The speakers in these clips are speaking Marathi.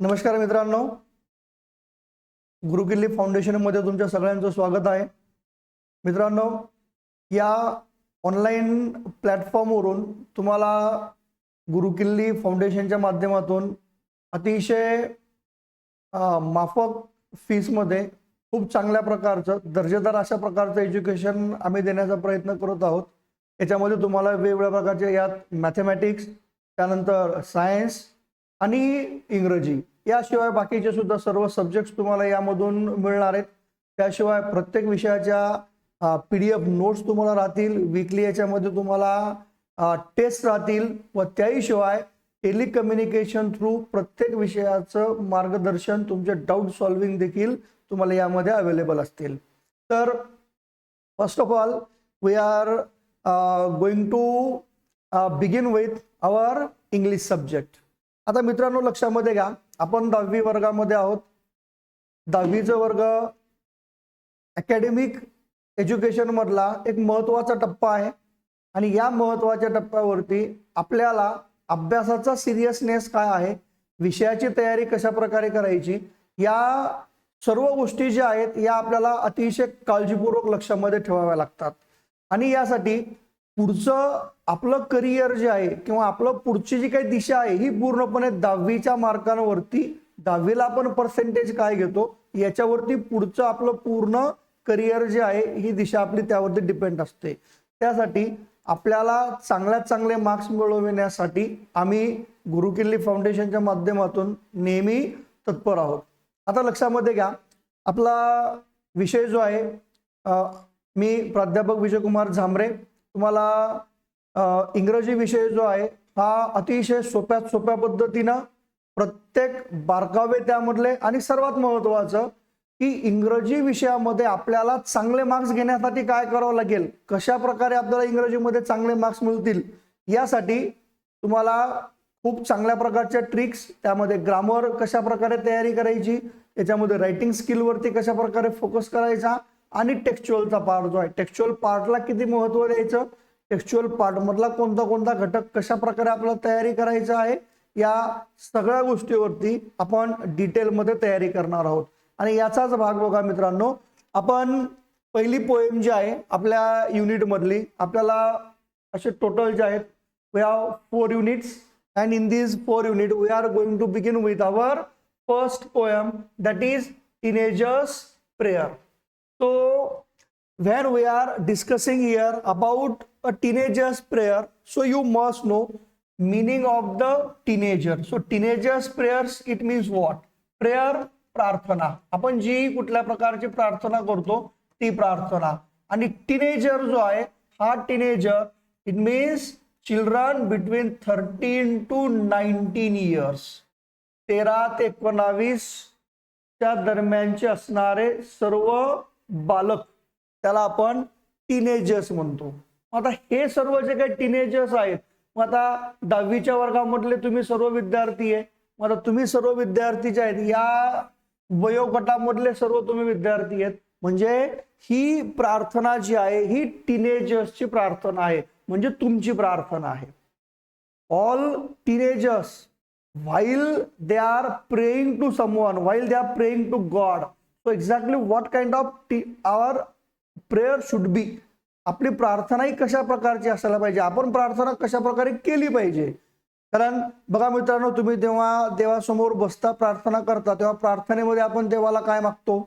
नमस्कार मित्रांनो, गुरुकिल्ली फाउंडेशनमध्ये तुमच्या सगळ्यांचं स्वागत आहे. मित्रांनो, या ऑनलाईन प्लॅटफॉर्मवरून तुम्हाला गुरुकिल्ली फाउंडेशनच्या माध्यमातून अतिशय माफक फीसमध्ये खूप चांगल्या प्रकारचं दर्जेदार अशा प्रकारचं एज्युकेशन आम्ही देण्याचा प्रयत्न करत आहोत. याच्यामध्ये तुम्हाला वेगवेगळ्या प्रकारचे यात मॅथमॅटिक्स, त्यानंतर सायन्स आणि इंग्रजी याशिवाय बाकीचे सुद्धा सर्व सब्जेक्ट्स तुम्हाला यामधून मिळणार आहेत. त्याशिवाय प्रत्येक विषयाच्या PDF नोट्स तुम्हाला राहतील. वीकली याच्यामध्ये तुम्हाला टेस्ट राहतील व त्याशिवाय टेलिकम्युनिकेशन थ्रू प्रत्येक विषयाचं मार्गदर्शन, तुमचे डाऊट सॉल्विंग देखील तुम्हाला यामध्ये अवेलेबल असतील. तर first of all we are going to begin with our English subject. आता मित्रांनो, लक्षामध्ये घ्या, आपण 10वी वर्गामध्ये आहोत. 10वीचा वर्ग अकॅडमिक एज्युकेशन मधला एक महत्त्वाचा टप्पा आहे आणि या महत्त्वाच्या टप्प्यावरती आपल्याला अभ्यासाचा सिरियसनेस काय आहे, विषयाची तयारी कशा प्रकारे करायची, या सर्व गोष्टी ज्या आहेत या आपल्याला अतिशय काळजीपूर्वक लक्षामध्ये ठेवाव्या लागतात. आणि यासाठी पुढचं आपलं करिअर जे आहे किंवा आपलं पुढची जी काही दिशा आहे ही पूर्णपणे 10वीच्या मार्कांवरती, 10वीला आपण पर्सेंटेज काय घेतो याच्यावरती पुढचं आपलं पूर्ण करिअर जे आहे ही दिशा आपली त्यावरती डिपेंड असते. त्यासाठी आपल्याला चांगल्यात चांगले मार्क्स मिळवण्यासाठी आम्ही गुरुकिल्ली फाउंडेशनच्या माध्यमातून नेहमी तत्पर आहोत. आता लक्षामध्ये घ्या, आपला विषय जो आहे, मी प्राध्यापक विजयकुमार झांबरे, तुम्हाला इंग्रजी विषय जो आहे हा अतिशय सोप्या पद्धतीनं प्रत्येक बारकावे त्यामधले, आणि सर्वात महत्त्वाचं की इंग्रजी विषयामध्ये आपल्याला चांगले मार्क्स घेण्यासाठी काय करावं लागेल, कशा प्रकारे आपल्याला इंग्रजीमध्ये चांगले मार्क्स मिळतील, यासाठी तुम्हाला खूप चांगल्या प्रकारच्या ट्रिक्स, त्यामध्ये ग्रामर कशा प्रकारे तयारी करायची, त्याच्यामध्ये रायटिंग स्किलवरती कशा प्रकारे फोकस करायचा, आणि टेक्स्च्युअलचा पार्ट जो आहे, टेक्स्च्युअल पार्टला किती महत्त्व द्यायचं, टेक्स्च्युअल पार्ट मधला कोणता कोणता घटक कशा प्रकारे आपल्याला तयारी करायचा आहे, या सगळ्या गोष्टीवरती आपण डिटेलमध्ये तयारी करणार आहोत. आणि याचाच भाग बघा मित्रांनो, आपण पहिली पोएम जी आहे आपल्या युनिट मधली, आपल्याला असे टोटल जे आहेत we have 4 units, and in these 4 units we are going to begin with our first poem, that is Teenager's Prayer. So when we are discussing here about a teenager's prayer, so you must know meaning of the teenager. So teenager's prayers, it means what? Prayer, प्रार्थना. आपण जी कुठल्या प्रकारची प्रार्थना करतो ती प्रार्थना. आणि टीनेजर जो आहे हा teenager, it means children between 13 to 19 years, 13 ते 19 च्या दरम्यानचे असणारे सर्व बालक, त्याला आपण टीनेजर्स म्हणतो. आता हे सर्व जे काही टीनेजर्स आहेत, मग आता 10वीच्या वर्गामधले तुम्ही सर्व विद्यार्थी आहे, मग आता तुम्ही सर्व विद्यार्थी जे आहेत या वयोगटामधले सर्व तुम्ही विद्यार्थी आहेत, म्हणजे ही प्रार्थना जी आहे ही टीनेजर्सची प्रार्थना आहे, म्हणजे तुमची प्रार्थना आहे. All teenagers while they are praying to someone, while they are praying to God, so exactly what kind of our prayer should be, आपली प्रार्थना ही कशा प्रकारची असायला पाहिजे, आपण प्रार्थना कशा प्रकारे केली पाहिजे. कारण बघा मित्रांनो, तुम्ही जेव्हा देवासमोर बसता, प्रार्थना करता, तेव्हा प्रार्थनेमध्ये आपण देवाला काय मागतो,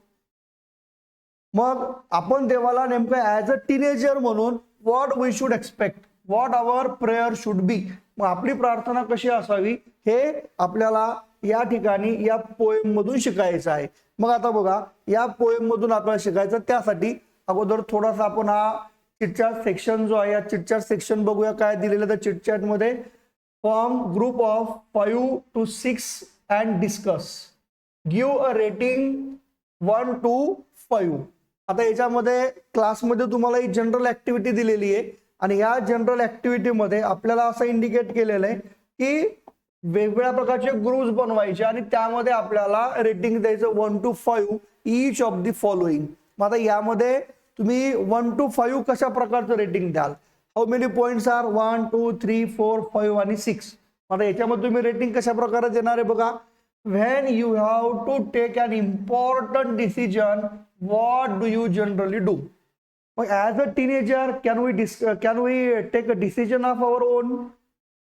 मग आपण देवाला नेमकं ॲज अ टीनेजर म्हणून what we should expect, what our prayer should be, मग आपली प्रार्थना कशी असावी हे आपल्याला या ठिकाणी या पोएम मधून शिकायचं आहे. मग आता बघा, या पोएम मधून आपल्याला शिकायचं, त्यासाठी अगोदर थोडासा आपण हा चिटचॅट सेक्शन जो आहे, या चिटचॅट सेक्शन बघूया काय दिलेलं. तर चिटचॅट मध्ये form group of 5 to 6 and discuss, give a rating 1 to 5. आता याच्यामध्ये क्लासमध्ये तुम्हाला ही जनरल ऍक्टिव्हिटी दिलेली आहे, आणि या जनरल ऍक्टिव्हिटी मध्ये आपल्याला असं इंडिकेट केलेलं आहे की वेगवेगळ्या प्रकारचे ग्रुप्स बनवायचे आणि त्यामध्ये आपल्याला रेटिंग द्यायचं 1 to 5 each of the following. मग आता यामध्ये तुम्ही 1 to 5 कशा प्रकारचं रेटिंग द्याल, हाऊ मेनी पॉइंट्स आर 1 2 3 4 5 आणि 6. आता याच्यामध्ये तुम्ही रेटिंग कशा प्रकारे देणार आहे बघा. when you have to take an important decision, what do you generally do? As a teenager, can we take a decision of our own?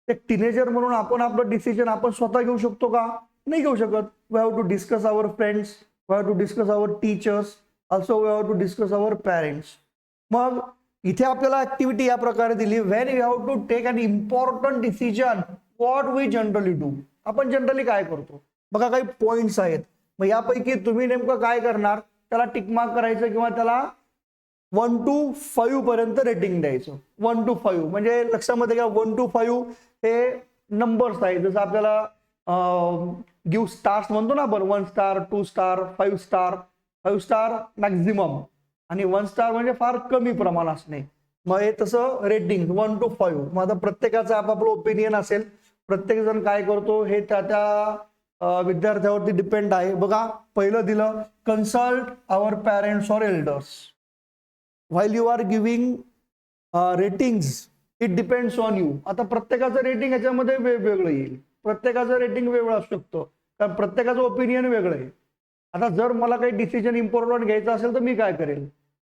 एक टीनेजर म्हणून आपण आपलं डिसिजन आपण स्वतः घेऊ शकतो का? नाही घेऊ शकत. We have to discuss our friends, we have to discuss our teachers, also we have to discuss our parents. मग इथे आपल्याला ऍक्टिव्हिटी या प्रकारे दिली, when you have to take an important decision what we generally do. आपण जनरली काय करतो बघा, काही पॉइंट्स आहेत. मग यापैकी तुम्ही नेमकं काय करणार, त्याला टिकमार्क करायचं किंवा त्याला 1 to 5 पर्यंत रेटिंग द्यायचं. 1 to 5 म्हणजे लक्षामध्ये घ्या, 1 to 5 हे नंबर्स आहेत. जसं आपल्याला गिव्ह स्टार्स म्हणतो ना आपण, 1 star, 2 star, 5 star. 5 star maximum आणि 1 स्टार म्हणजे फार कमी प्रमाण असणे. मग हे तसं रेटिंग 1 to 5. मग आता प्रत्येकाचं आपापलं ओपिनियन असेल, प्रत्येक जण काय करतो हे त्या विद्यार्थ्यावरती डिपेंड आहे. बघा, पहिलं दिलं consult our parents or elders. While you are giving ratings, it depends on you. आता प्रत्येकाचं रेटिंग याच्यामध्ये वेगवेगळं येईल, प्रत्येकाचं रेटिंग वेगळं असू शकतं, कारण प्रत्येकाचं ओपिनियन वेगळं आहे. आता जर मला काही डिसिजन इम्पॉर्टंट घ्यायचं असेल तर मी काय करेल,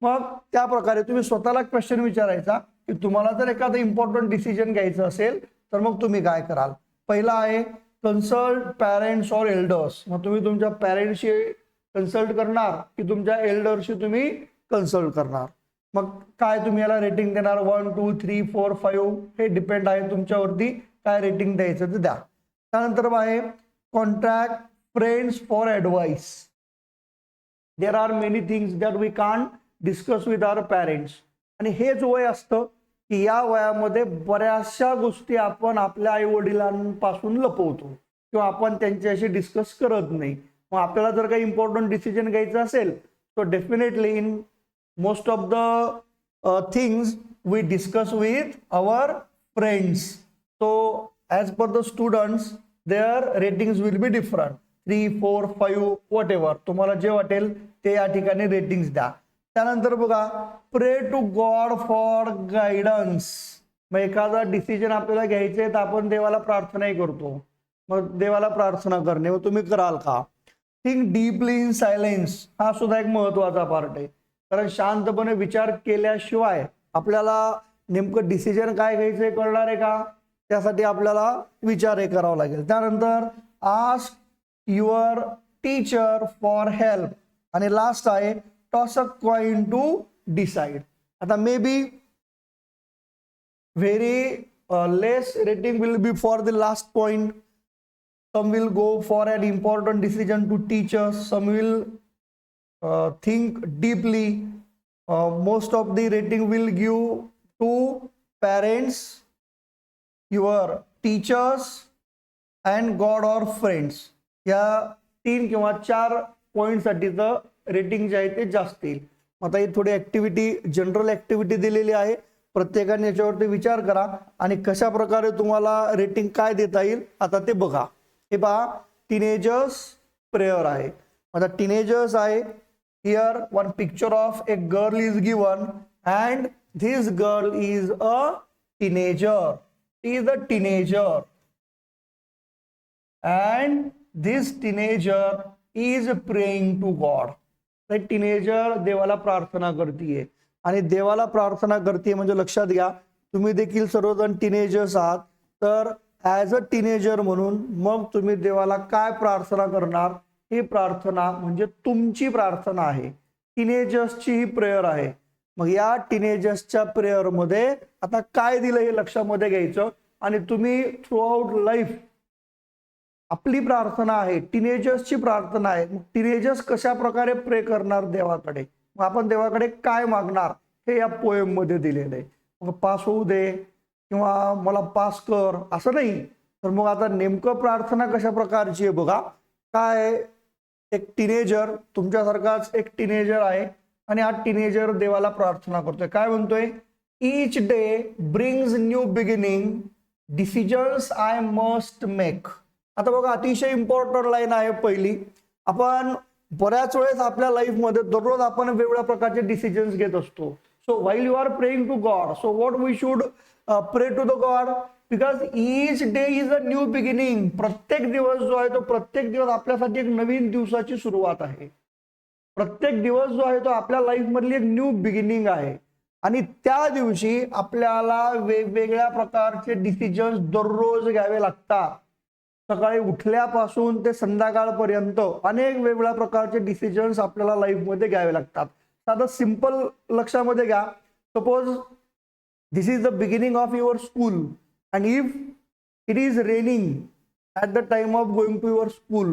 मग त्या प्रकारे तुम्ही स्वतःला क्वेश्चन विचारायचा की तुम्हाला जर एखादं इम्पॉर्टंट डिसिजन घ्यायचं असेल तर मग तुम्ही काय कराल. पहिला आहे कन्सल्ट पॅरेंट्स ऑर एल्डर्स. मग तुम्ही तुमच्या पॅरेंट्सशी कन्सल्ट करणार की तुमच्या एल्डरशी तुम्ही कन्सल्ट करणार. मग काय तुम्ही याला रेटिंग देणार, 1 2 3 4 5 हे डिपेंड आहे तुमच्यावरती, काय रेटिंग द्यायचं ते द्या. त्यानंतर आहे contact friends for advice. There are many things that we can't discuss with our parents. आणि हेच वय असतं की या वयामध्ये बऱ्याचशा गोष्टी आपण आपल्या आई वडिलांपासून लपवतो किंवा आपण त्यांच्याशी डिस्कस करत नाही. मग आपल्याला जर काही इम्पॉर्टंट डिसिजन घ्यायचं असेल तर definitely in most of the things we discuss with our friends. So as per the students their ratings will be different, 3 4 5 whatever तुम्हाला जे वाटेल ते या ठिकाणी रेटिंग्स द्या. त्यानंतर बघा प्रे टू गॉड फॉर गायडन्स. मग एखादा डिसिजन आपल्याला घ्यायचे तर आपण देवाला प्रार्थनाही करतो. मग देवाला प्रार्थना करणे, मग तुम्ही कराल का. थिंक डीपली इन सायलेन्स, हा सुद्धा एक महत्वाचा पार्ट आहे, कारण शांतपणे विचार केल्याशिवाय आपल्याला नेमकं डिसिजन काय घ्यायचंय कळणार आहे का, त्यासाठी आपल्याला विचारही करावा लागेल. त्यानंतर ask your teacher for help. आणि लास्ट आहे toss a coin to decide. आता may be very less rating will be for the last point. Some will go for an important decision to teachers, some will think deeply. Most of the rating will give to parents, your teachers and God or friends. या 3 किंवा 4 पॉइंट साठीचं रेटिंग जे आहे ते जास्त येईल. आता ही थोडी ऍक्टिव्हिटी, जनरल ऍक्टिव्हिटी दिलेली आहे, प्रत्येकाने याच्यावरती विचार करा आणि कशा प्रकारे तुम्हाला रेटिंग काय देता येईल आता ते बघा. हे पहा, टीनेजर्स प्रेयर आहे. आता टीनेजर्स आहे, here one picture of a girl is given and this girl is a teenager. She is a teenager and this teenager is praying to God. The teenager देवाला प्रार्थना करतीये आणि देवाला प्रार्थना करतीये म्हणजे लक्षात घ्या तुम्ही देखील सर्वजण टीनेजर्स आहात. तर ॲज अ टीनेजर म्हणून मग तुम्ही देवाला काय प्रार्थना करणार, ही प्रार्थना म्हणजे तुमची प्रार्थना आहे, टीनेजर्सची ही प्रेयर आहे. मग या टीनेजर्सच्या प्रेयर मध्ये आता काय दिलं हे लक्षामध्ये घ्यायचं आणि तुम्ही थ्रू आउट लाईफ आपली प्रार्थना आहे, टीनेजर्सची प्रार्थना आहे. मग टीनेजर्स कशा प्रकारे प्रे करणार देवाकडे, मग आपण देवाकडे काय मागणार हे या पोएम मध्ये दिलेलं आहे. मग पास होऊ दे किंवा मला पास कर असं नाही. तर मग आता नेमकं प्रार्थना कशा प्रकारची आहे बघा. काय, एक टीनेजर तुमच्यासारखाच एक टीनेजर आहे आणि हा टीनेजर देवाला प्रार्थना करतोय. काय म्हणतोय, each day brings new beginning, decisions I must make. आता बघा अतिशय इम्पॉर्टंट लाईन आहे पहिली. आपण बऱ्याच वेळेस आपल्या लाईफमध्ये दररोज आपण वेगवेगळ्या प्रकारचे डिसिजन्स घेत असतो. So while you are praying to God, so what we should pray to the God, because each day is a new beginning. प्रत्येक दिवस जो आहे तो प्रत्येक दिवस आपल्यासाठी एक नवीन दिवसाची सुरुवात आहे. प्रत्येक दिवस जो आहे तो आपल्या लाईफ मधली एक न्यू बिगिनिंग आहे. आणि त्या दिवशी आपल्याला वेगवेगळ्या प्रकारचे डिसिजन्स दररोज घ्यावे लागतात. सकाळी उठल्यापासून ते संध्याकाळपर्यंत अनेक वेगवेगळ्या प्रकारचे डिसिजन्स आपल्याला लाईफमध्ये घ्यावे लागतात. साधं सिंपल लक्षामध्ये घ्या. Suppose this is the beginning of your school and if it is raining at the time of going to your school,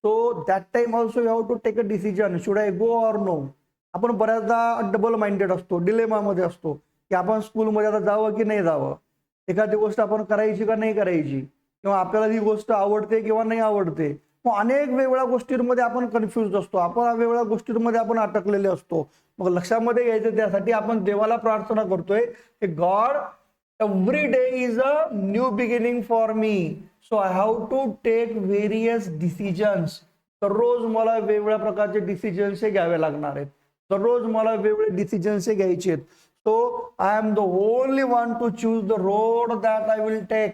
so that time also you have to take a decision, should I go or no. आपण बऱ्याचदा डबल माइंडेड असतो, डिलेमा मध्ये असतो की आपण स्कूलमध्ये आता जावं की नाही जावं, एखादी गोष्ट आपण करायची का नाही करायची, किंवा आपल्याला ही गोष्ट आवडते किंवा नाही आवडते. मग अनेक वेगवेगळ्या गोष्टींमध्ये आपण कन्फ्युज असतो, आपण वेगवेगळ्या गोष्टींमध्ये आपण अटकलेले असतो. मग लक्षामध्ये घ्यायचं त्यासाठी आपण देवाला प्रार्थना करतोय की God, every day is a new beginning for me, so I have to take various decisions. दररोज मला वेगवेगळ्या प्रकारचे डिसिजन्स हे घ्यावे लागणार आहेत. दररोज मला वेगवेगळे डिसिजन्स हे घ्यायचे आहेत. So I am the only one to choose the road that I will take.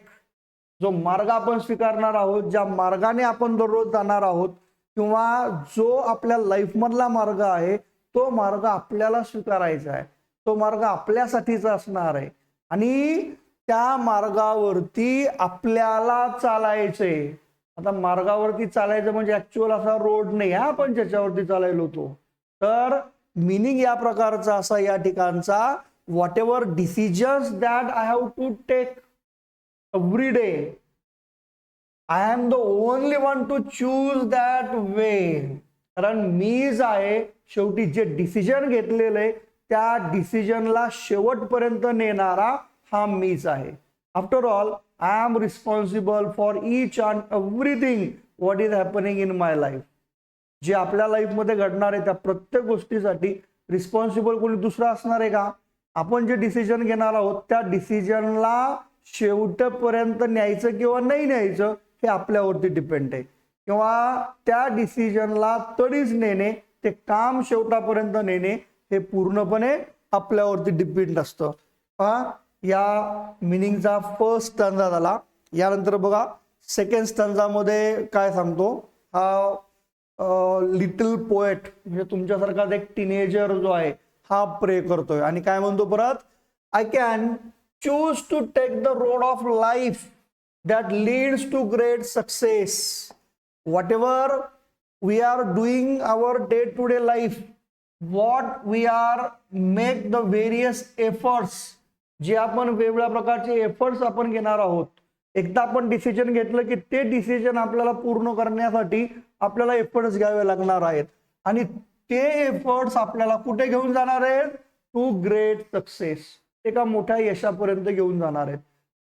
जो मार्ग आपण स्वीकारणार आहोत, ज्या मार्गाने आपण दररोज जाणार आहोत, किंवा जो आपल्या लाईफ मधला मार्ग आहे तो मार्ग आपल्याला स्वीकारायचा आहे, तो मार्ग आपल्यासाठीचा असणार आहे. आणि त्या मार्गावरती आपल्याला चालायचंय. आता मार्गावरती चालायचं म्हणजे ऍक्च्युअल असा रोड नाही हा आपण ज्याच्यावरती चालायलो होतो. तर मिनिंग या प्रकारचा असा या ठिकाणचा, whatever decisions that I have to take every day, I am the only one to choose that way. कारण मीच आहे शेवटी जे डिसिजन घेतलेलं आहे त्या डिसिजनला शेवटपर्यंत नेणारा हा मीच आहे. After all I am responsible for each and everything what is happening in my life. जे आपल्या लाईफमध्ये घडणार आहे त्या प्रत्येक गोष्टीसाठी रिस्पॉन्सिबल कोणी दुसरा असणार आहे का? आपण जे डिसिजन घेणार आहोत त्या डिसिजनला शेवटपर्यंत न्यायचं किंवा नाही न्यायचं हे आपल्यावरती डिपेंड आहे. किंवा त्या डिसिजनला तडीच नेणे, ते काम शेवटापर्यंत नेणे हे पूर्णपणे आपल्यावरती डिपेंड असतं. या मिनिंगचा फर्स्ट स्टँजा झाला. यानंतर बघा सेकंड स्टँजामध्ये काय सांगतो. हा लिटल पोएट म्हणजे तुमच्यासारखाच एक टीनेजर जो आहे हा प्रे करतोय आणि काय म्हणतो परत, I can choose to take the road of life that leads to great success. Whatever we are doing our day to day life, what we are make the various efforts, जे आपण वेगवेगळ्या प्रकारचे एफर्ट्स आपण घेणार आहोत. एकदा आपण डिसिजन घेतलं की ते डिसिजन आपल्याला पूर्ण करण्यासाठी आपल्याला एफर्ट्स घ्यावे लागणार आहेत आणि ते एफर्ट्स आपल्याला कुठे घेऊन जाणार आहेत, टू ग्रेट सक्सेस, एका मोठ्या यशापर्यंत घेऊन जाणार आहेत.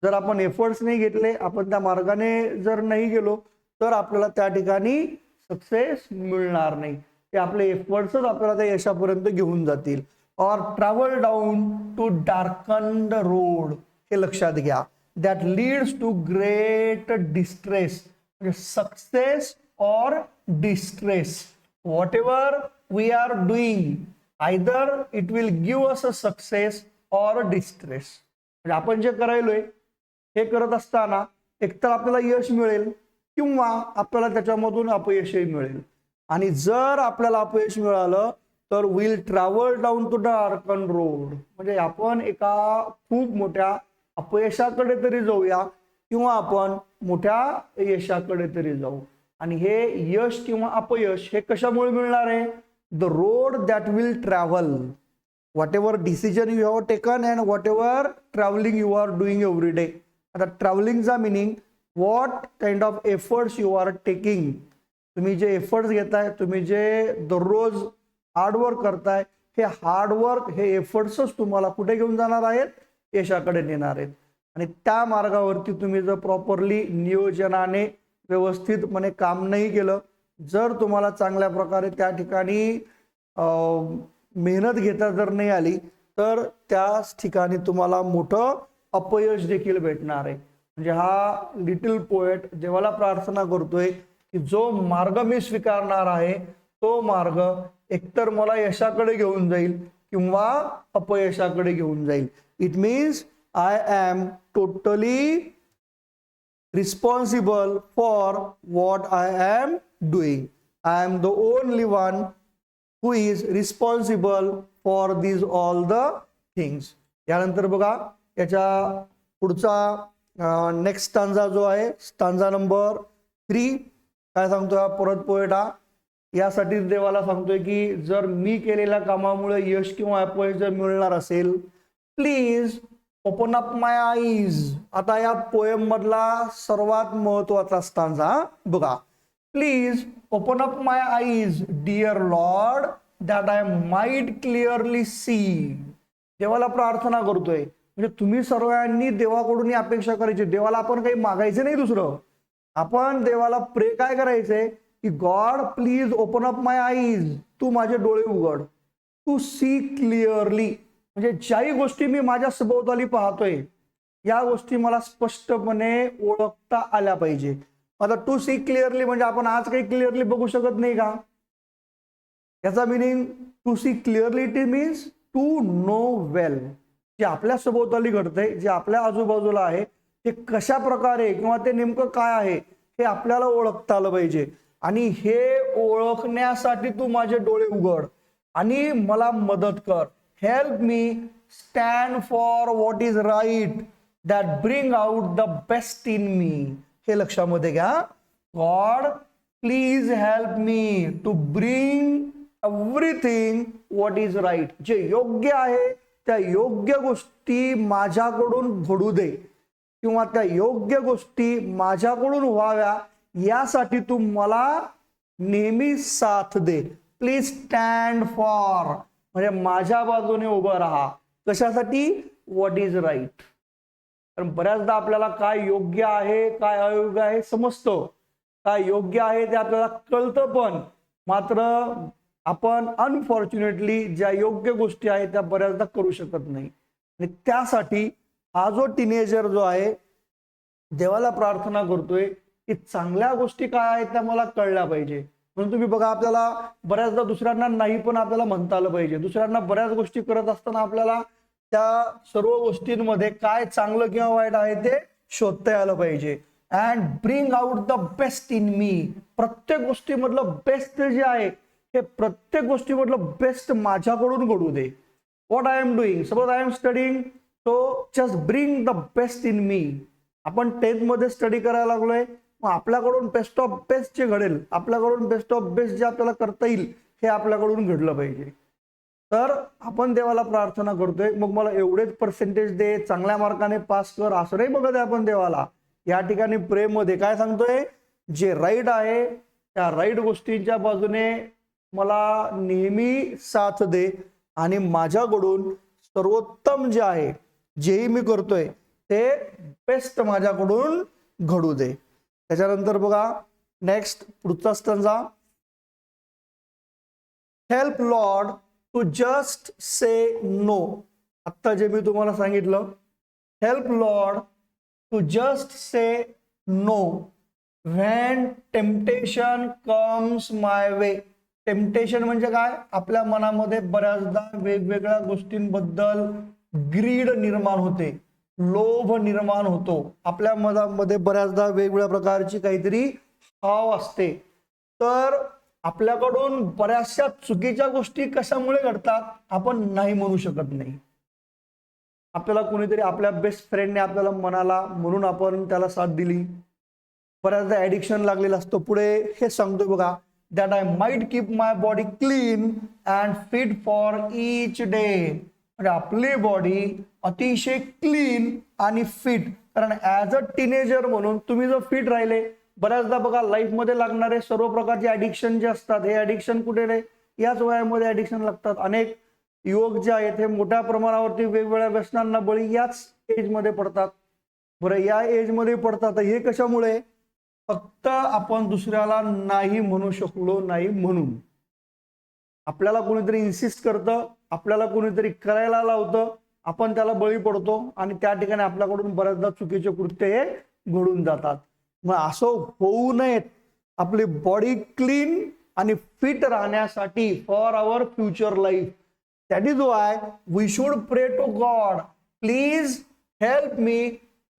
जर आपण एफर्ट्स नाही घेतले, आपण त्या मार्गाने जर नाही गेलो तर आपल्याला त्या ठिकाणी सक्सेस मिळणार नाही. ते आपले एफर्ट्सच आपल्याला त्या यशापर्यंत घेऊन जातील. Or travel down to darkened road, हे लक्षात घ्या, that leads to great distress, म्हणजे success or distress. Whatever we are doing, either it will give us a success or distress. म्हणजे आपण जे करायलोय हे करत असताना एकतर आपल्याला यश मिळेल किंवा आपल्याला त्याच्यामधून अपयशही मिळेल. आणि जर आपल्याला अपयश मिळालं तर will travel down to the darken road, म्हणजे आपण एका खूप मोठ्या अपयशाकडे तरी जाऊया किंवा आपण मोठ्या यशाकडे तरी जाऊ. आणि हे यश किंवा अपयश हे कशामुळे मिळणार आहे, the road that will travel, whatever decision you have taken and whatever traveling you are doing every day. आता ट्रॅव्हलिंगचा meaning, what kind of efforts you are taking. तुम्ही जे एफर्ट्स घेताय, तुम्ही जे दररोज हार्डवर्क करताय, हे हार्डवर्क हे एफर्ट्सच तुम्हाला कुठे घेऊन जाणार आहेत, यशाकडे नेणार आहेत. आणि त्या मार्गावरती तुम्ही जर प्रॉपरली नियोजनाने व्यवस्थितपणे काम नाही केलं, जर तुम्हाला चांगल्या प्रकारे त्या ठिकाणी मेहनत घेता जर नाही आली तर त्याच ठिकाणी तुम्हाला मोठं अपयश देखील भेटणार आहे. म्हणजे हा लिटिल पोएट देवाला प्रार्थना करतोय की जो मार्ग मी स्वीकारणार आहे तो मार्ग एकतर मला यशाकडे घेऊन जाईल किंवा अपयशाकडे घेऊन जाईल. It means I am totally responsible for what I am doing. I am the only one who is responsible for these all the things. यानंतर बघा याच्या पुढचा नेक्स्ट स्टांजा जो आहे स्टांजा नंबर 3 काय सांगतोय परत पोएट हा यासाठी देवाला सांगतोय की जर मी केलेल्या कामामुळे यश किंवा अपयश जर मिळणार असेल please open up my eyes. आता या पोएम मधला सर्वात महत्वाचा स्टांजा बघा. Please open up my eyes dear lord that I might clearly see. देवाला प्रार्थना करतोय म्हणजे तुम्ही सर्वांनी देवाकडून अपेक्षा करायची. देवाला आपण काही मागायचं नाही दुसरं. आपण देवाला प्रे काय करायचंय की God please open up my eyes. तू माझे डोळे उघड. टू सी क्लिअरली म्हणजे ज्याही गोष्टी मी माझ्या सभोवताली पाहतोय या गोष्टी मला स्पष्टपणे ओळखता आल्या पाहिजे. आता टू सी क्लिअरली म्हणजे आपण आज काही क्लिअरली बघू शकत नाही का. याचा meaning to see clearly it means to know well. जे आपल्या सभोवताली घडतंय जे आपल्या आजूबाजूला आहे ते कशा प्रकारे किंवा ते नेमकं काय आहे हे आपल्याला ओळखता आलं पाहिजे. आणि हे ओळखण्यासाठी तू माझे डोळे उघड आणि मला मदत कर. Help me stand for what is right that bring out the best in me. हे लक्षामध्ये घ्या. God please help me to bring everything what is right. जे योग्य आहे त्या योग्य गोष्टी माझ्याकडून घडू दे किंवा त्या योग्य गोष्टी माझ्याकडून व्हाव्या यासाठी तू मला नेहमी साथ दे. प्लीज स्टँड फॉर म्हणजे माझ्या बाजूने उभं राहा. कशासाठी व्हॉट इज राईट. कारण बऱ्याचदा आपल्याला काय योग्य आहे काय अयोग्य आहे समजतं. काय योग्य आहे ते आपल्याला कळतं पण मात्र आपण अनफॉर्च्युनेटली ज्या योग्य गोष्टी आहेत त्या बऱ्याचदा करू शकत नाही. आणि त्यासाठी हा जो टीनेजर जो आहे देवाला प्रार्थना करतोय की चांगल्या गोष्टी काय आहेत त्या मला कळल्या पाहिजे. म्हणून तुम्ही बघा आपल्याला बऱ्याचदा दुसऱ्यांना नाही पण आपल्याला म्हणता आलं पाहिजे. दुसऱ्यांना बऱ्याच गोष्टी करत असताना आपल्याला त्या सर्व गोष्टींमध्ये काय चांगलं किंवा वाईट आहे ते शोधता आलं पाहिजे. And bring out the best in me. प्रत्येक गोष्टीमधलं बेस्ट जे आहे हे प्रत्येक गोष्टीमधलं बेस्ट माझ्याकडून घडू दे. What I am doing suppose I am studying so just bring the best in me. आपण 10th मध्ये स्टडी करायला लागलोय मग आपल्याकडून बेस्ट ऑफ बेस्ट जे घडेल आपल्याकडून बेस्ट ऑफ बेस्ट जे आपल्याला करता येईल हे आपल्याकडून घडलं पाहिजे. तर आपण देवाला प्रार्थना करतोय मग मला एवढेच पर्सेंटेज दे चांगल्या मार्काने पास कर असं नाही बघत आहे आपण देवाला. या ठिकाणी प्रेम मध्ये काय सांगतोय जे राईट आहे त्या राईट गोष्टींच्या बाजूने मला नेहमी साथ दे आणि माझ्याकडून सर्वोत्तम जे आहे जेही मी करतोय ते बेस्ट माझ्याकडून घडू दे. त्याच्यानंतर बघा नेक्स्ट पुढचा stanza. Help lord to just say no. आत्ता जे मी तुम्हाला सांगितलं help lord to just say no when temptation comes my way. Temptation म्हणजे काय आपल्या मनामध्ये बऱ्याचदा वेगवेगळ्या गोष्टींबद्दल ग्रीड निर्माण होते. लोभ निर्माण होतो. आपल्या मनामध्ये बऱ्याचदा वेगवेगळ्या प्रकारची काहीतरी हाव असते. तर आपल्याकडून बऱ्याचशा चुकीच्या गोष्टी कशामुळे घडतात आपण नाही म्हणू शकत नाही. आपल्याला कोणीतरी आपल्या बेस्ट फ्रेंडने आपल्याला म्हणाला म्हणून आपण त्याला साथ दिली. बऱ्याचदा ऍडिक्शन लागलेलं असतं. पुढे हे सांगतोय बघा that I might keep my body clean and fit for each day. म्हणजे आपली बॉडी अतिशय क्लीन आणि फिट. कारण ऍज अ टीनेजर म्हणून तुम्ही जर फिट राहिले बऱ्याचदा बघा लाईफमध्ये लागणारे सर्व प्रकारचे ऍडिक्शन जे असतात हे ऍडिक्शन कुठे रे याच वयामध्ये ऍडिक्शन लागतात. अनेक युवक जे आहेत हे मोठ्या प्रमाणावरती वेगवेगळ्या व्यसनांना बळी याच एजमध्ये पडतात. बरं या एजमध्ये पडतात हे कशामुळे फक्त आपण दुसऱ्याला नाही म्हणू शकलो नाही म्हणून. आपल्याला कोणीतरी इन्सिस्ट करतं आपल्याला कोणीतरी करायला लावतं आपण त्याला बळी पडतो आणि त्या ठिकाणी आपल्याकडून बऱ्याचदा चुकीचे कृत्य हे घडून जातात. मग असं होऊ नयेत. आपली बॉडी क्लीन आणि फिट राहण्यासाठी for our future life that is why we should pray to God please help me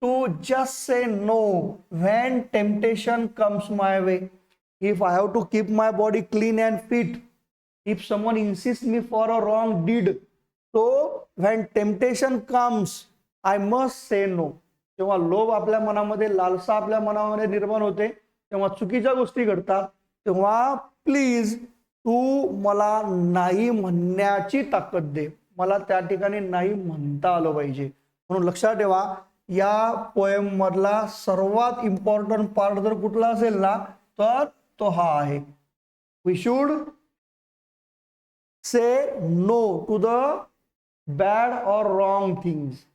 to just say no when temptation comes my way. If I have to keep my body clean and fit, if someone insists me for a wrong deed, so when temptation comes, I must say no. जेव्हा लोभ आपल्या मनामध्ये, लालसा आपल्या मनामध्ये निर्माण होते, तेव्हा चुकीच्या गोष्टी घडतात, तेव्हा प्लीज तू मला नाही म्हणण्याची ताकद दे. मला त्या ठिकाणी नाही म्हणता आलं पाहिजे. म्हणून लक्षात ठेवा, या पोएम मधला सर्वात इम्पॉर्टंट पार्ट जर कुठला असेल ना, तर तो हा आहे. We should say no to the bad or wrong things.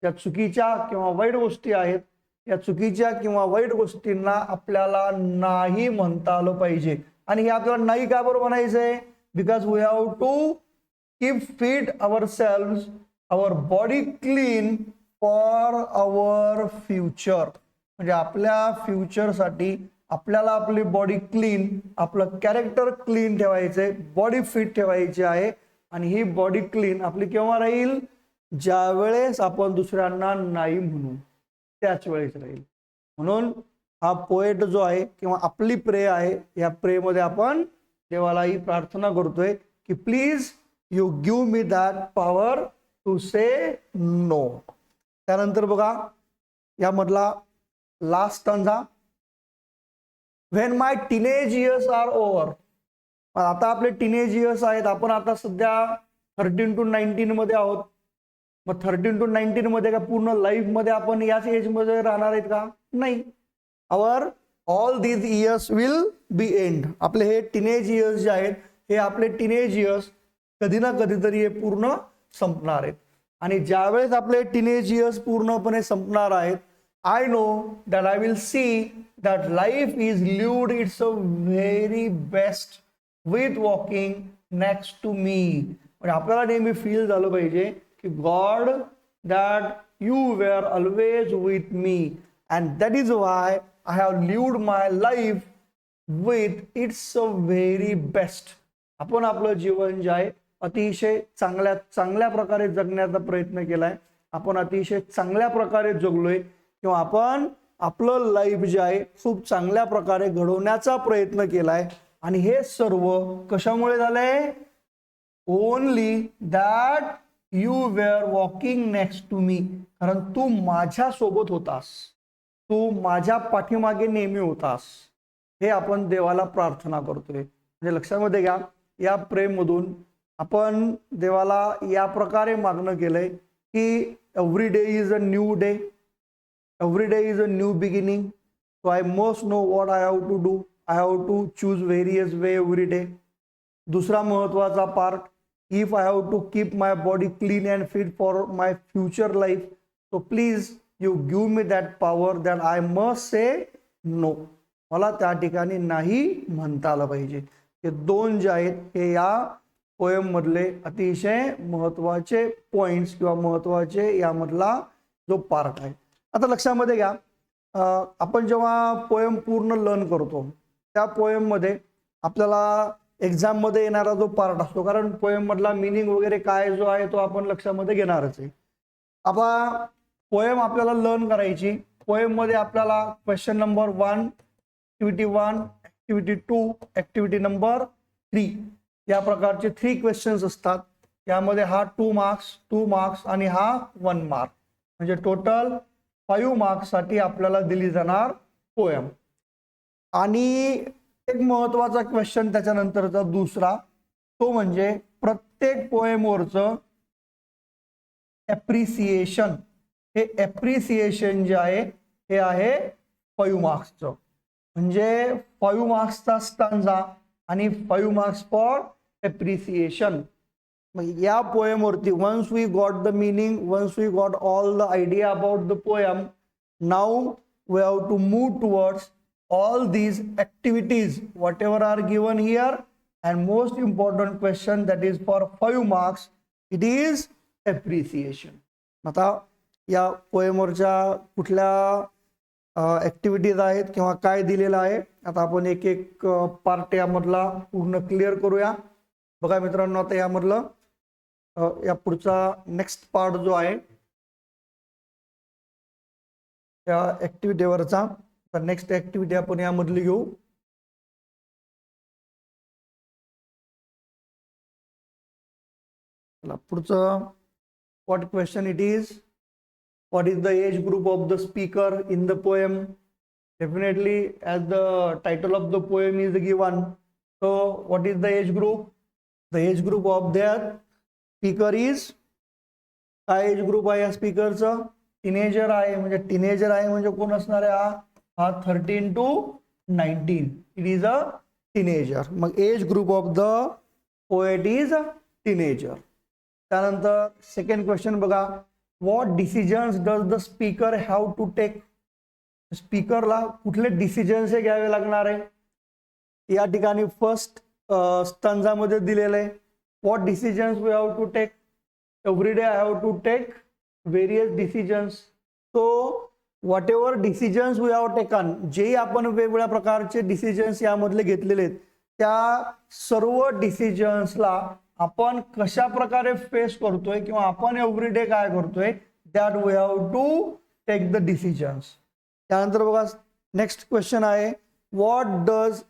या चुकीच्या किंवा वाईट गोष्टी आहेत, या चुकीच्या किंवा वाईट गोष्टींना आपल्याला नाही म्हणता आलं पाहिजे. आणि हे आपल्याला नाही का बरोबर म्हणायचंय? Because we have to keep fit our selves, our body clean for our future. म्हणजे आपल्या फ्युचरसाठी आपल्याला आपली बॉडी क्लीन, आपलं कॅरेक्टर क्लीन ठेवायचंय, बॉडी फिट ठेवायची आहे. आणि ही बॉडी क्लीन आपली केव्हा राहील? ज्या वेळेस आपण दुसऱ्यांना नाही म्हणू, त्याच वेळेस राहील. म्हणून हा पोएट जो आहे किंवा आपली प्रे आहे, या प्रेमध्ये आपण देवाला ही प्रार्थना करतोय की please you give me that power to say no. त्यानंतर बघा यामधला last stanza, when my teenage years are over. आता आपले टीनेज इयर्स आहेत, आपण आता सध्या 13 to 19 मध्ये आहोत. मग 13 to 19 मध्ये का पूर्ण लाईफ मध्ये आपण याच एज मध्ये राहणार आहेत का? नाही. Our all these years will be end. आपले हे टीनेज इयर्स जे आहेत, हे आपले टीनेज इयर्स कधी ना कधीतरी हे पूर्ण संपणार आहेत. आणि ज्यावेळेस आपले टीनेज इयर्स पूर्णपणे संपणार आहेत, I know that I will see that life is lived its a very best with walking next to me. म्हणजे आपल्याला नेहमी फील झालं पाहिजे की God that you were always with me and that is why I have lived my life with its a very best. आपण आपलं जीवन जे आहे अतिशय चांगल्या प्रकारे जगण्याचा प्रयत्न केलाय. आपण अतिशय चांगल्या प्रकारे जगलोय किंवा आपण आपलं लाईफ जे आहे खूप चांगल्या प्रकारे घडवण्याचा प्रयत्न केलाय. आणि हे सर्व कशामुळे झालंय? Only that you were walking next to me. कारण तू माझ्या सोबत होतास, तू माझ्या पाठीमागे नेहमी होतास. हे आपण देवाला प्रार्थना करतोय. म्हणजे लक्षामध्ये घ्या, या प्रेममधून आपण देवाला या प्रकारे मागणं केलंय की every day is a new day, every day is a new beginning. So I must know what I have to do. I have to choose various way every day. दुसरा महत्वाचा part, if I have to keep my body clean and fit for my future life, so please you give me that power that I must say no. मला त्या ठिकाणी नाही म्हणता आलं पाहिजे. हे दोन जे आहेत हे या पोएम मधले अतिशय महत्वाचे पॉइंट्स किंवा महत्वाचे यामधला जो पार्ट आहे. आता लक्षामध्ये घ्या, आपण जेव्हा पोएम पूर्ण लर्न करतो, त्या पोएम मध्ये आपल्याला एक्झाम मध्ये येणारा जो पार्ट असतो, कारण पोएम मधला मिनिंग वगैरे काय जो आहे तो आपण लक्षामध्ये घेणारच आहे. आता पोएम आपल्याला लर्न करायची. पोएम मध्ये आपल्याला question number 1, activity 1, activity 2, activity number 3 या प्रकारचे 3 क्वेश्चन्स असतात. यामध्ये हा 2 मार्क्स आणि हा 1 मार्क, म्हणजे टोटल 5 मार्क्स साठी आपल्याला दिली जाणार पोएम. आणि एक महत्वाचा क्वेश्चन त्याच्यानंतरचा दुसरा, तो म्हणजे प्रत्येक पोएमवरचं एप्रिसिएशन. हे एप्रिसिएशन जे आहे हे आहे 5 मार्क्सचं. म्हणजे 5 मार्क्सचा स्टांजा आणि 5 मार्क्स फॉर एप्रिसिएशन. या पोएमवरती once we got the meaning, once we got all the idea about the poem, now we have to move towards all these activities whatever are given here, and most important question that is for 5 marks, it is appreciation. आता या पोएमवरच्या कुठल्या ऍक्टिव्हिटीज आहेत किंवा काय दिलेलं आहे, आता आपण एक एक पार्ट यामधला पूर्ण क्लिअर करूया. बघा मित्रांनो, आता यामधलं या पुढचा नेक्स्ट पार्ट जो आहे त्या ऍक्टिव्हिटीवरचा. तर नेक्स्ट ऍक्टिव्हिटी आपण यामधली घेऊ. पुढचं what question it is. What is the age group of the speaker in the poem? Definitely, as the title of the poem is given. So, what is the age group? The age group of their speaker is, काय एज ग्रुप आहे या स्पीकरचं? टीनेजर आहे. म्हणजे टीनेजर आहे म्हणजे कोण असणार आहे? हा 13 to 19. It is a teenager. मग age group of the poet is teenager. त्यानंतर सेकंड क्वेश्चन बघा. What decisions does the speaker have to take? स्पीकरला कुठले डिसिजन्स हे घ्यावे लागणार आहे? या ठिकाणी फर्स्ट स्टंजामध्ये दिलेलं आहे. What decisions we have to take? Every day I have to take various decisions. So whatever decisions we have taken, जे आपण वेगवेगळ्या प्रकारचे डिसिजन्स यामधले घेतलेले आहेत, त्या सर्व डिसिजन्सला आपण कशा प्रकारे फेस करतोय किंवा आपण एव्हरी डे काय करतोय, that we have to take the decisions. त्यानंतर बघा नेक्स्ट क्वेश्चन आहे. What does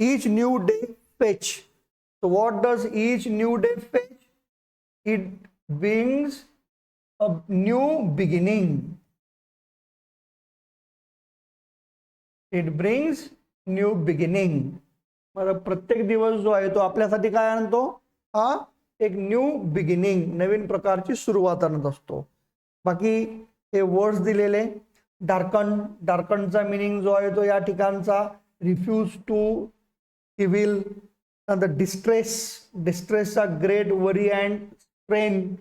each new day fetch? So what does each new day fetch? It brings a new beginning. It brings new beginning. प्रत्येक दिवस जो आहे तो आपल्यासाठी काय आणतो? हा एक न्यू बिगिनिंग, नवीन प्रकारची सुरुवात आणत असतो. बाकी हे वर्ड्स दिलेले. डार्कन, डार्कनचा मिनिंग जो आहे तो या ठिकाणचा रिफ्यूज टू इव्हिल. नंतर डिस्ट्रेस, डिस्ट्रेसचा ग्रेट वरी अँड स्ट्रेन,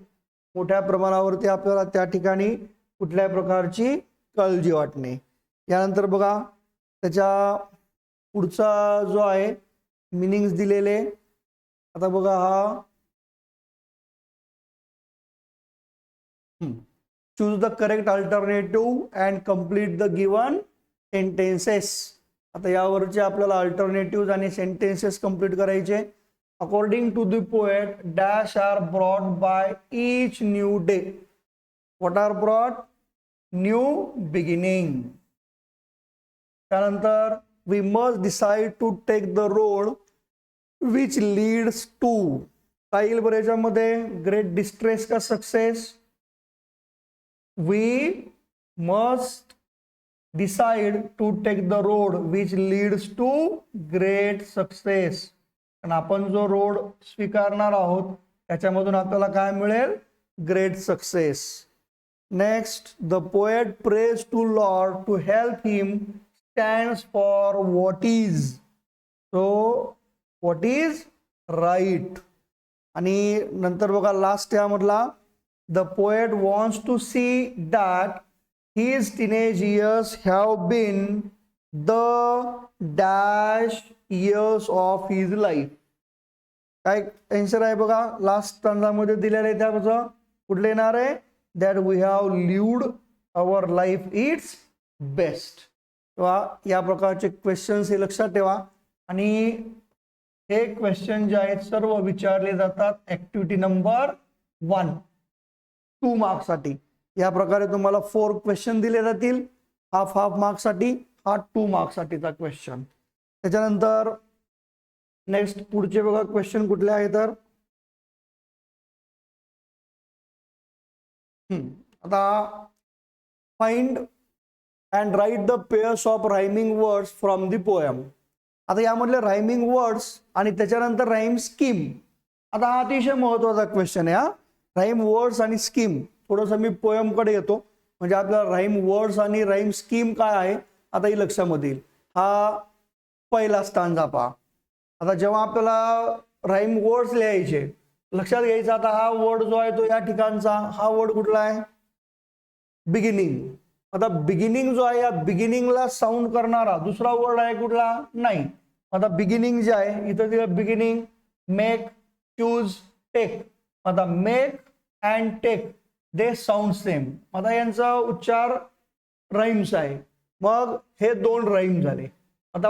मोठ्या प्रमाणावरती आपल्याला त्या ठिकाणी कुठल्या प्रकारची काळजी वाटणे. यानंतर बघा त्याच्या पुढचा जो आहे मिनिंग्स दिलेले. आता बघा हा choose the correct alternative and complete the given sentences. आता यावरचे आपल्याला अल्टरनेटिव्ह आणि सेंटेन्सेस कंप्लीट करायचे. According to the poet dash are brought by each new day. What are brought? New beginning. त्यानंतर we must decide to take the road which leads to, काय येईल बरं याच्यामध्ये? ग्रेट डिस्ट्रेस का success? we must decide to take the road which leads to great success. आणि आपण जो रोड स्वीकारणार आहोत त्याच्यामधून आपल्याला काय मिळेल? Great success. Next, the poet prays to lord to help him stands for what is. So what is right. आणि नंतर बघा लास्ट यामधला, the poet wants to see that his teenage years have been the dash years of his life. काय आन्सर आहे बघा लास्ट स्टंजामध्ये दिलेलं आहे. त्याचं कुठलं येणार आहे? that we have lived our life its best. या प्रकारचे क्वेश्चन्स हे लक्षात ठेवा. आणि हे क्वेश्चन जे आहेत सर्व विचारले जातात ऍक्टिव्हिटी नंबर 1 2 मार्क्ससाठी. या प्रकारे तुम्हाला 4 क्वेश्चन दिले जातील. हाफ मार्क्ससाठी, हा 2 मार्क्ससाठीचा क्वेश्चन. त्याच्यानंतर नेक्स्ट पुढचे बघा क्वेश्चन कुठले आहे तर आता find and write the pairs of rhyming words from the poem. आता यामधले रायमिंग वर्ड्स आणि त्याच्यानंतर राईम स्कीम. आता हा अतिशय महत्वाचा क्वेश्चन आहे. हा राईम वर्ड्स आणि स्कीम. थोडंसं मी पोएमकडे येतो म्हणजे आपल्याला राईम वर्ड्स आणि राईम स्कीम काय आहे आता ही लक्षामध्ये येईल. हा पहिला स्टांजा पहा. आता जेव्हा आपल्याला राईम वर्ड्स लिहायचे लक्षात घ्यायचा. आता हा वर्ड जो आहे तो या ठिकाणचा हा वर्ड कुठला आहे? बिगिनिंग. आता बिगिनिंग जो आहे या बिगिनिंगला साऊंड करणारा दुसरा वर्ड आहे कुठला? नाही. आता बिगिनिंग जे आहे इथं दिलं बिगिनिंग, मेक, चूज, टेक. आता make and take they sound same. आता यांचा उच्चार राईम्स आहे. मग हे 2 राईम झाले. आता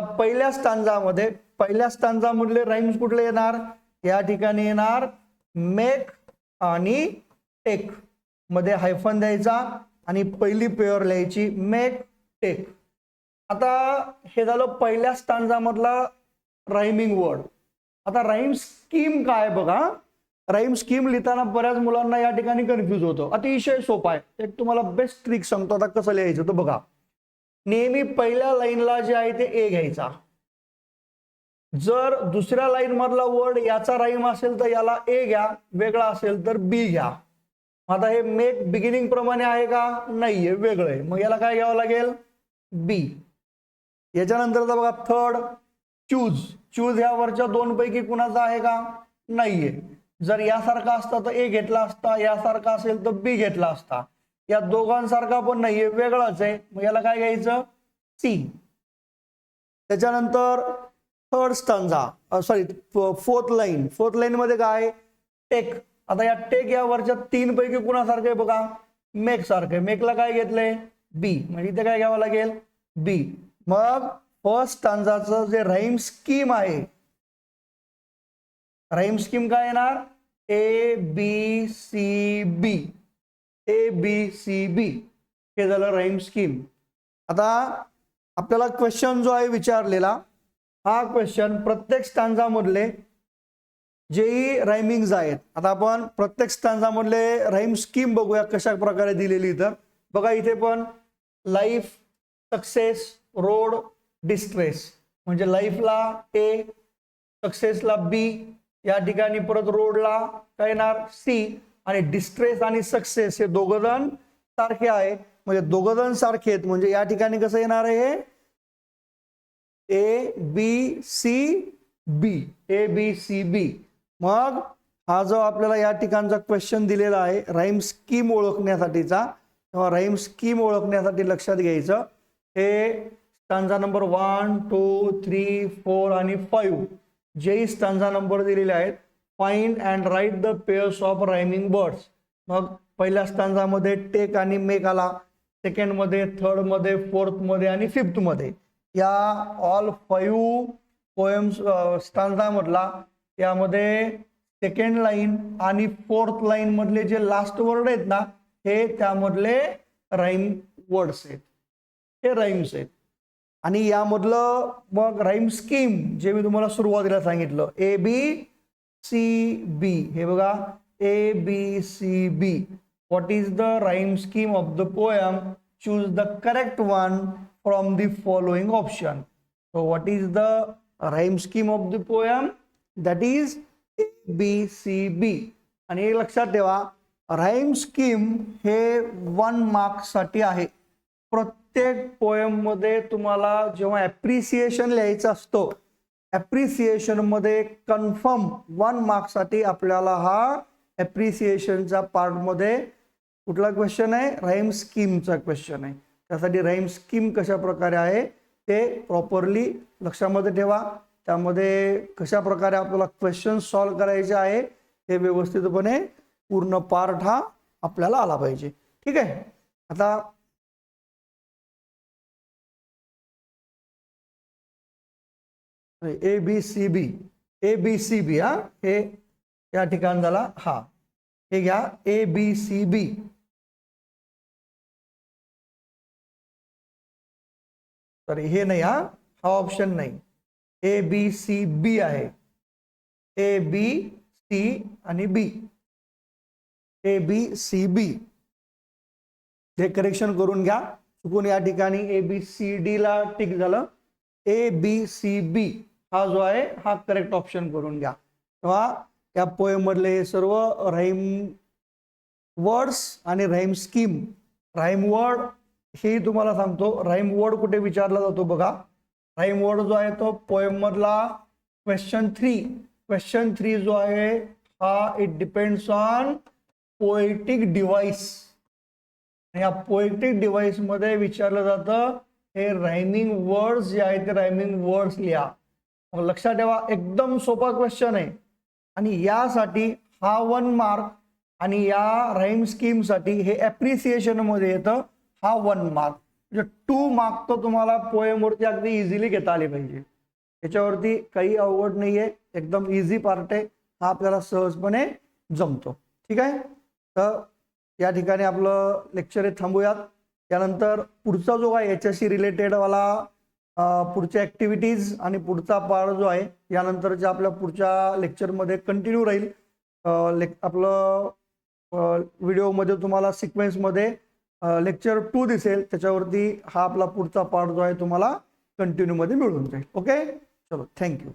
पहिल्या स्टांजामधले राईम्स कुठले येणार? या ठिकाणी येणार मेक आणि टेक. मध्ये हायफन द्यायचा आणि पहिली पेअर लिहायची मेक टेक. आता हे झालं पहिल्या स्टांजा मधला रायमिंग वर्ड. आता राईम स्कीम काय बघा. राईम स्कीम लिहिताना बऱ्याच मुलांना या ठिकाणी कन्फ्यूज होतं. अतिशय सोपा आहे. एक तुम्हाला बेस्ट ट्रिक सांगतो आता कसं लिहायचं. तर बघा, नेहमी पहिल्या लाईनला जे आहे ते ए घ्यायचा. जर दुसऱ्या लाईन मधला वर्ड याचा राईम असेल तर याला ए घ्या, वेगळा असेल तर बी घ्या. आता हे मेक बिगिनिंग प्रमाणे आहे का? नाहीये, वेगळं आहे. मग याला काय घ्यावं लागेल? बी. याच्यानंतरचा बघा थर्ड चूज. चूज ह्या वरच्या दोन पैकी कुणाचा आहे का? नाहीये. जर यासारखा असता तर ए घेतला असता, यासारखा असेल तर बी घेतला असता. या दोघांसारखा पण नाहीये, वेगळाच आहे. मग याला काय घ्यायचं? सी. त्याच्यानंतर third stanza sorry fourth line. Fourth line मध्ये काय? टेक. आता या टेक या वरच्या तीन पैकी कुणासारखं आहे बघा? मेक सारखं. मेकला काय घेतलंय? बी. म्हणजे इथे काय घ्यावं लागेल? बी. मग फर्स्ट स्टांजाचं जे राईम स्कीम आहे, राईम स्कीम काय येणार? ए B C B. A B C B हे झालं राईम स्कीम. आता आपल्याला क्वेश्चन जो आहे विचारलेला, हा क्वेश्चन प्रत्येक स्टांजा मधले जेही रायमिंग्स आहेत. आता आपण प्रत्येक स्टांजा मधले राईम स्कीम बघूया कशा प्रकारे दिलेली. तर बघा इथे पण लाईफ, सक्सेस, रोड, डिस्ट्रेस. म्हणजे लाईफला ए, सक्सेसला बी, या ठिकाणी परत रोडला काय येणार? सी. आणि डिस्ट्रेस आणि सक्सेस हे दोघं जण सारखे आहे. म्हणजे दोघं जण सारखे आहेत म्हणजे या ठिकाणी कसं येणार आहे? A B C B. A B C B. मग हा जो आपल्याला या ठिकाणचा क्वेश्चन दिलेला आहे राईम स्कीम ओळखण्यासाठीचा, तेव्हा राईम स्कीम ओळखण्यासाठी लक्षात घ्यायचं हे स्टांजा नंबर 1, 2, 3, 4 आणि 5 जेही स्टांजा नंबर दिलेले आहेत, find and write the pairs of rhyming words. मग पहिल्या स्टांजामध्ये टेक आणि मेक आला, सेकंड मध्ये, थर्ड मध्ये, फोर्थ मध्ये आणि फिफ्थ मध्ये. या ऑल 5 पोएम्स स्टांजा मधला यामध्ये सेकंड लाईन आणि फोर्थ लाईन मधले जे लास्ट वर्ड आहेत ना, हे त्यामधले राईम वर्ड्स आहेत, हे राईम्स आहेत. आणि यामधलं मग राईम स्कीम जे मी तुम्हाला सुरुवातीला सांगितलं, ए बी सी बी. हे बघा, A B C B. What is the rhyme scheme of the poem? Choose the correct one from the following option. So what is the rhyme scheme of the poem? That is A B C B. आणि एक लक्षात ठेवा, राईम स्कीम हे 1 मार्क्ससाठी आहे. प्रत्येक पोएम मध्ये तुम्हाला जेव्हा ॲप्रिसिएशन लिहायचं असतो, ॲप्रिसिएशन मध्ये कन्फर्म 1 मार्क्ससाठी आपल्याला हा ॲप्रिसिएशनचा पार्ट मध्ये कुठला क्वेश्चन आहे? राईम स्कीमचा क्वेश्चन आहे. त्यासाठी राईम स्कीम कशा प्रकारे आहे ते प्रॉपरली लक्षामध्ये ठेवा. त्यामध्ये कशा प्रकारे आपल्याला क्वेश्चन सॉल्व करायचे आहे हे व्यवस्थितपणे पूर्ण पार्ट हा आपल्याला आला पाहिजे. ठीक आहे. आता ए B C B, A B C बी. हा, हे या ठिकाण झाला. हा, हे घ्या ए बी सी बी. तर हे नाही, हा ऑप्शन नाही. ए बी सी बी आहे. ए बी सी आणि बी. ए बी सी बी हे करेक्शन करून घ्या. चुकून या ठिकाणी ए बी सी डी ला टिक झालं. ए बी सी बी हा जो आहे हा करेक्ट ऑप्शन करून घ्या. तेव्हा त्या पोएम मधले हे सर्व राईम वर्ड्स आणि राईम स्कीम. राईम वर्ड हे तुम्हाला सांगतो, राईम वर्ड कुठे विचारला जातो बघा. राईम वर्ड जो आहे तो पोएम मधला क्वेश्चन 3. क्वेश्चन 3 जो आहे हा it depends on poetic device. या पोएटिक डिव्हाइस मध्ये विचारलं जातं हे रायमिंग वर्ड्स जे आहेत ते रायमिंग वर्ड्स लिहा. मग लक्षात ठेवा, एकदम सोपा क्वेश्चन आहे. आणि यासाठी हा 1 मार्क आणि या राईम स्कीम साठी हे ॲप्रिसिएशन मध्ये येतं हा 1 मार्क. म्हणजे 2 मार्क तर तुम्हाला पोएम वरती अगदी इझिली घेता आले पाहिजे. याच्यावरती काही अवघड नाहीये, एकदम इझी पार्ट आहे. हा आपल्याला सहजपणे जमतो. ठीक आहे. तर या ठिकाणी आपलं लेक्चर हे थांबूयात. यानंतर पुढचा जो आहे याच्याशी रिलेटेड वाला पुढच्या ॲक्टिव्हिटीज आणि पुढचा पार्ट जो आहे यानंतरच्या आपल्या पुढच्या लेक्चरमध्ये कंटिन्यू राहील. आपलं व्हिडिओमध्ये तुम्हाला सिक्वेन्समध्ये लेक्चर 2 दिसेल, त्याच्यावरती हा आपला पुढचा पार्ट जो आहे तुम्हाला कंटिन्यूमध्ये मिळून जाईल. ओके, चलो, थँक्यू.